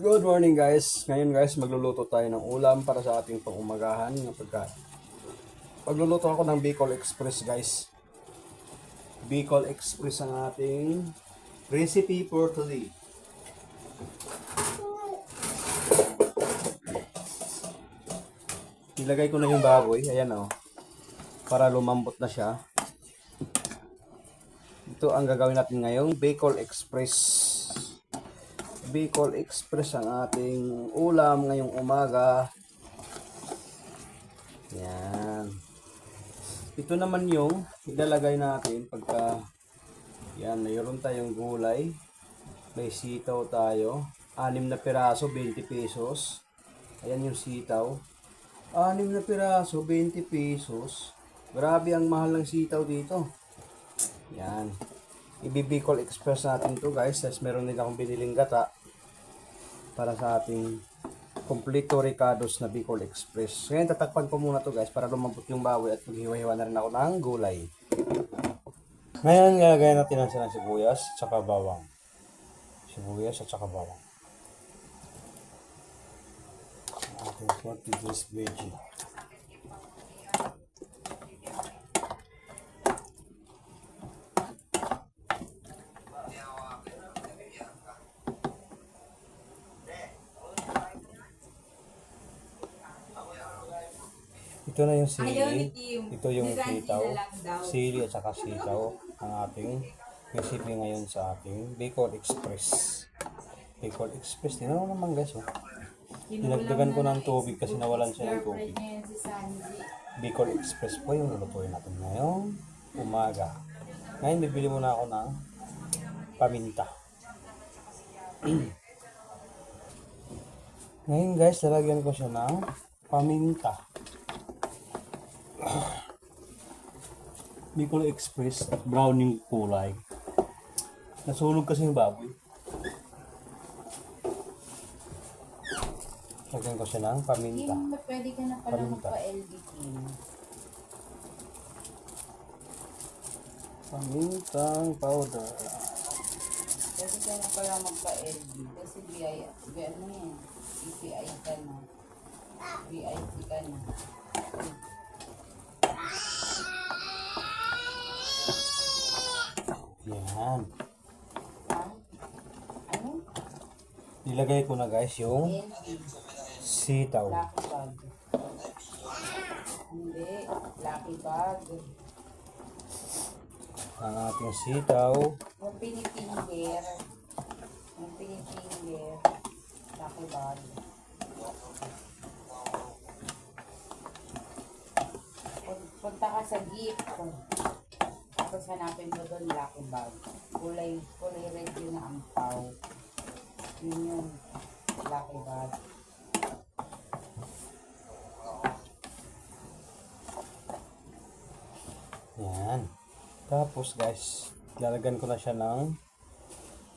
Good morning guys. Ngayon guys, magluluto tayo ng ulam para sa ating pang-umagahan ng pagkain. Pagluluto ako ng Bicol Express guys. Bicol Express ang ating recipe for today. Ilagay ko na yung baboy, ayan o. Para lumambot na siya. Ito ang gagawin natin ngayong Bicol Express. Bicol Express ang ating ulam ngayong umaga. Yan. Ito naman yung ilalagay natin pagka yan, mayroon tayong gulay. May sitaw tayo. 6 na piraso, 20 pesos. Ayan yung sitaw. 6 na piraso, 20 pesos. Grabe ang mahal ng sitaw dito. Yan. Ibibicol Express natin to guys. Tapos meron din akong biniling gata para sa ating kompleto ricados na Bicol Express. Ngayon tatakpan ko muna to guys para lumambot yung baboy at maghiwa-hiwa na rin ako ng gulay. Ngayon gagawin natin ang silang sibuyas at saka bawang. Sibuyas at saka bawang. Ating fortified veggie. Ito na yung sili, ito yung sitaw, sili at saka sitaw ang ating recipe ngayon sa ating Bicol Express. Bicol Express, tingnan mo naman guys. Oh. Dinagdagan ko ng tubig kasi nawalan siya ng tubig. Bicol Express po yung lulutuin natin ngayong umaga. Ngayon bibili muna ako ng paminta. Ngayon guys, lalagyan ko siya ng paminta. Bicol Express at brown yung kulay. Nasunog kasi yung baboy. Lagyan ko siya ng paminta. Pwede ka na pala magpa-LDT. Pamintang powder. Pwede ka na pala magpa-LD. Kasi ano yan, EPI ka na. VIP ka na. Yan. Ha? Ano? Ilagay ko na guys yung LD. sitaw. Lucky bag. Hindi. Lucky bag. Ang ating sitaw. Yung pinipinger. Yung pinipinger. Lucky bag. Punta ka sa gift. Tapos hanapin mo doon lucky bag. Kulay red yun na ampaw. Yun yung lucky bag. Yan. Tapos guys, lalagyan ko na siya ng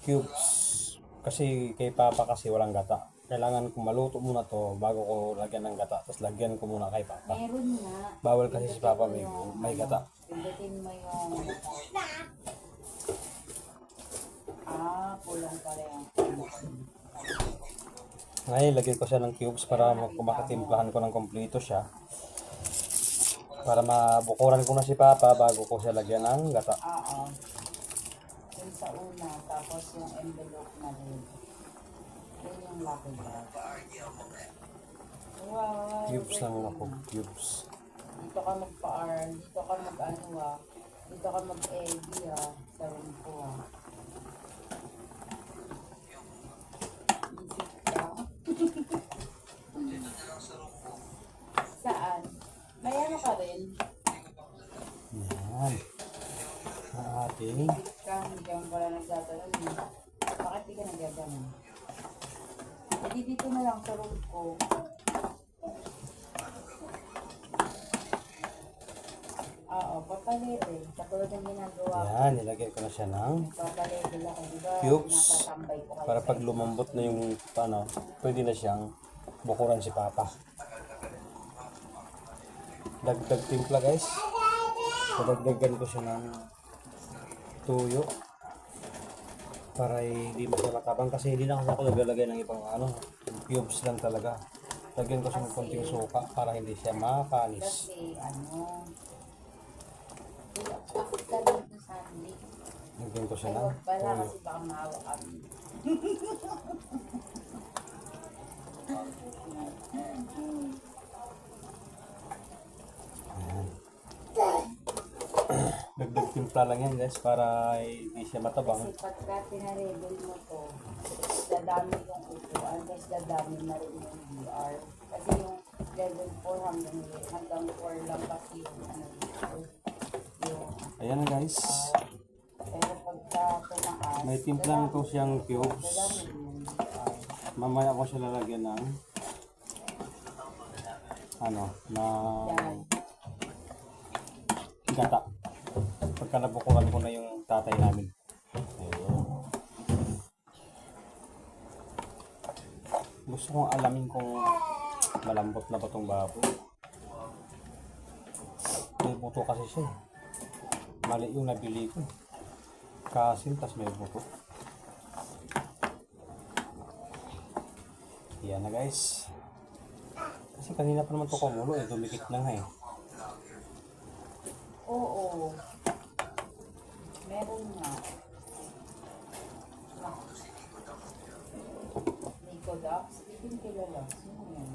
cubes. Kasi kay Papa kasi walang gata. Kailangan ko maluto muna to bago ko lagyan ng gata. Tapos lagyan ko muna kay Papa. Meron nga. Bawal kasi si Papa may gata. Pindutin mo yung... kulang pala yung... Ngayon, lagyan ko siya ng cubes para makatimplahan ko ng kompleto siya. Para mabukuran ko na si Papa bago ko siya lagyan ng gata. Oo. Yun sa una, tapos yung envelope na rin. Yun yung lucky bag. Wow. Cubes na muna po, cubes. Dito ka magpa-R, dito ka mag-ano dito ka mag-LD sa room ko Isip ka. Saan? May ano ka rin? Yan. Ang ating Isip ka, hindi ka pala nagtatanong Bakit di ka nagtatanong? Hindi dito na lang sa room ko. Oo, papalete. Katulad ng ginagawa ko. yan, nilagay ko na siya ng Papalete lang. Diba, cubes napatambay ko kayo para sa pag lumambot na yung pwede na siyang bukuran si Papa. Dagdag timpla guys. Dadagdagan ko siya ng tuyo. Para hindi masyadong matabang kasi hindi na ako naglalagay ng ibang cubes lang talaga. Lagyan ko siya ng konting suka para hindi siya mapanis. Kasi akit ka dito sa amin. Lagyan ko siya Ay, ng wag pala toyo. kasi baka maawa kami. Dagdag timpla lang yan guys para hindi siya matabang. Kasi pagka tinarebel mo to, dadami yung upuan, tapos dadami na rin yung VR. Kasi yung level 4 hanggang 4 lang kasi yung yung Ayan na guys. pero pagka tumaas, May timpla na to siyang cubes. dadami rin yung VR. Mamaya ko siya lalagyan ng na Yan. gata. Pagka nabukuran ko na yung tatay namin. Ayun. Gusto kong alamin kung malambot na ba itong baboy. May buto kasi siya eh. Mali yung nabili ko. Kasim, tas may buto. Yan na guys. Kasi kanina pa naman ito kumulo eh. Dumikit na nga eh. Oo. Meron nga. Nico Dax, hindi ko kilala. Sino yan?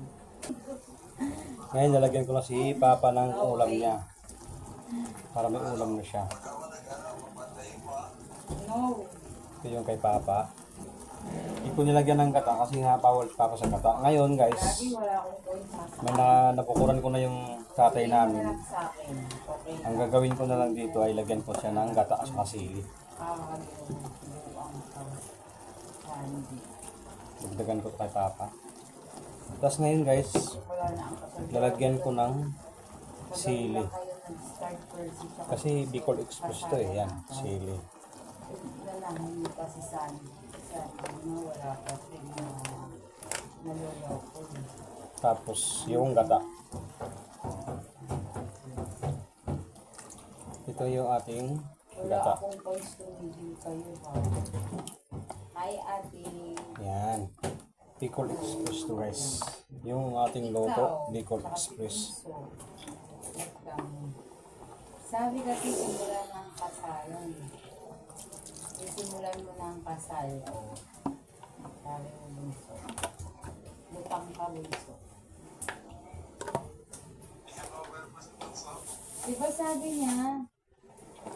Ngayon nalagyan ko na si Papa ng ulam niya. Para may ulam na siya. No. Ito yung kay Papa. Hindi ko nilagyan ng gata kasi nga bawal pa ako sa gata. Ngayon guys, Lagi wala akong point sa may napukuran ko na yung tatay namin. sa akin. Okay. Ang gagawin ko na lang dito ay lagyan ko siya ng gata at sili. Candy. Dagdagan ko kay Papa. Tapos ngayon guys, Wala na ang kasal. lalagyan ko ng sili. Kayo nag-start first. Kasi Bicol Express to eh. Yan, sili. Lalaman niyo pa si Sunny. Wala pa rin na naloloko. Tapos yung gata. Ito yung ating Wala gata. akong points to review kayo ha. Hi ate. Yan. Bicol Express to guys. Yung ating loto, Bicol Tsaka Express. si Bunso. Sabi kasi simulan ng kasalan. Simulan mo ng kasal. Sabi mo Bunso. Lutang ka Bunso. Diba sabi niya?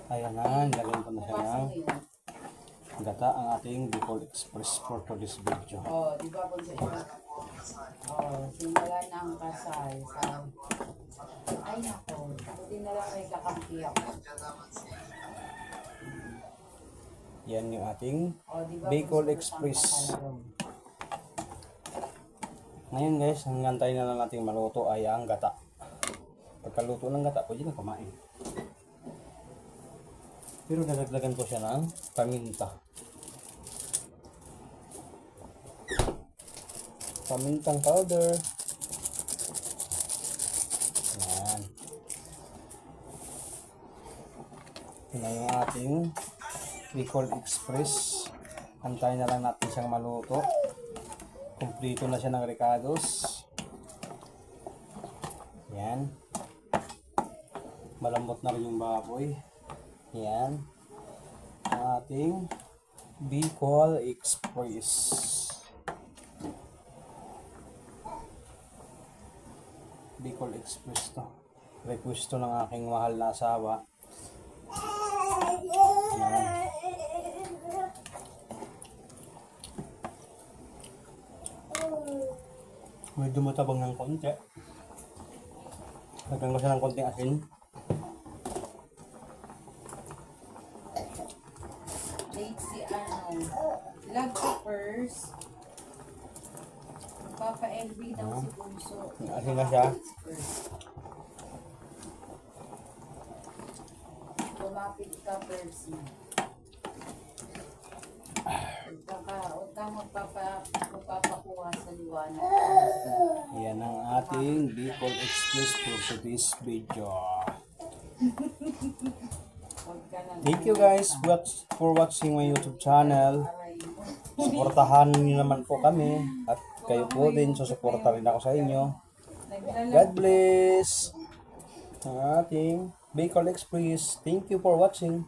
Ayan na, lagyan ko na siya Nabasa ng mo yun? gata ang ating Bicol Express for today's video. Oh, di ba Bunso? Oh, simulan ng kasal. Ay nako, buti na lang may kakampi ako. Yan yung ating Oh, di ba Bicol Bunso, Express. lutang ka kasal? Ngayon guys, ang antay na lang nating maluto ay ang gata. Pagkaluto ng gata, pwede na kumain. Pero dadagdagan ko siya ng paminta. Pamintang powder. Yan. Ito na yung ating Bicol Express. Antayin na lang natin siyang maluto. Kumplito na siya ng ricados. Yan. Malambot na rin yung baboy. Yan. Ang ating Bicol Express. Bicol Express to. Request to ng aking mahal na asawa. Yan. Medyo matabang ng konti. Lagyan ko siya ng konting asin. Date si love ko first. Papa LB daw si Bunso. Asin na siya. Lumapit ka first. Huwag kang magpapakuha sa liwanag. Yan ang ating Bicol Express for today's video. Thank you guys for watching my YouTube channel. Suportahan niyo naman po kami at kayo po din susuporta rin ako sa inyo. God bless ang ating Bicol Express. Thank you for watching.